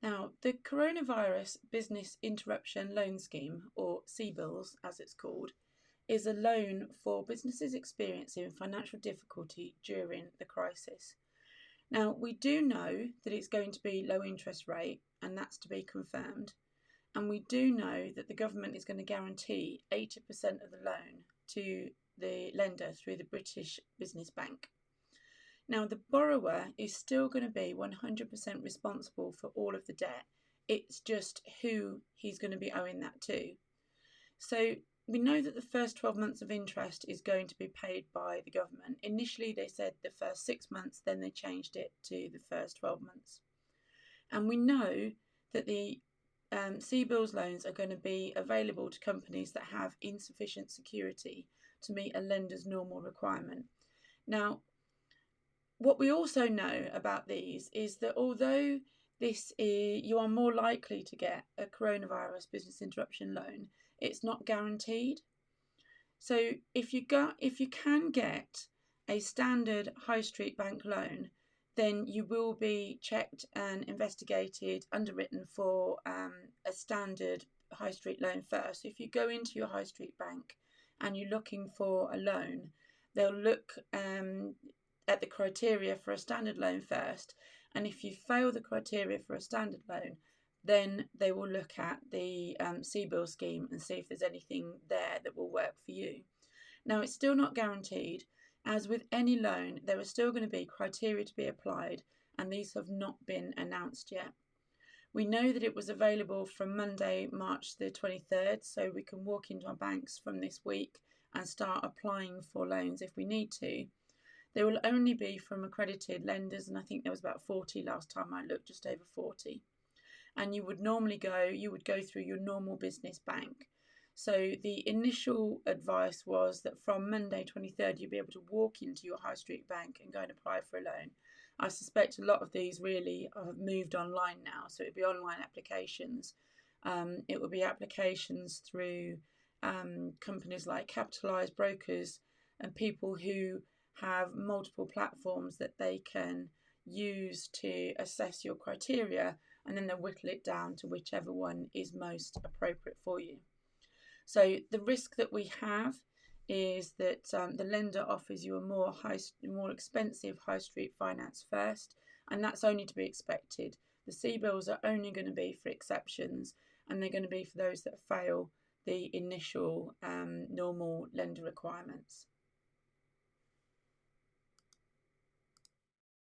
Now, the Coronavirus Business Interruption Loan Scheme, or CBILS as it's called, is a loan for businesses experiencing financial difficulty during the crisis. Now, we do know that it's going to be low interest rate, and that's to be confirmed. And we do know that the government is going to guarantee 80% of the loan to the lender through the British Business Bank. Now, the borrower is still going to be 100% responsible for all of the debt. It's just who he's going to be owing that to. So we know that the first 12 months of interest is going to be paid by the government. Initially, they said the first 6 months, then they changed it to the first 12 months. And we know that the CBILS loans are going to be available to companies that have insufficient security to meet a lender's normal requirement. Now, what we also know about these is that although you are more likely to get a coronavirus business interruption loan, it's not guaranteed. So if you can get a standard high street bank loan, then you will be checked and investigated, underwritten for a standard high street loan first. So if you go into your high street bank and you're looking for a loan, they'll look at the criteria for a standard loan first, and if you fail the criteria for a standard loan, then they will look at the CBILS scheme and see if there's anything there that will work for you. Now, it's still not guaranteed. As with any loan, there are still going to be criteria to be applied, and these have not been announced yet. We know that it was available from Monday, March the 23rd, so we can walk into our banks from this week and start applying for loans if we need to. They will only be from accredited lenders, and I think there was about 40 last time I looked, just over 40. And you would go through your normal business bank. So the initial advice was that from Monday 23rd, you'll be able to walk into your high street bank and go and apply for a loan. I suspect a lot of these really have moved online now, so it'll be online applications. It will be applications through companies like Capitalised Brokers and people who have multiple platforms that they can use to assess your criteria, and then they'll whittle it down to whichever one is most appropriate for you. So the risk that we have is that the lender offers you a more expensive high street finance first, and that's only to be expected. The CBILS are only going to be for exceptions, and they're going to be for those that fail the initial normal lender requirements.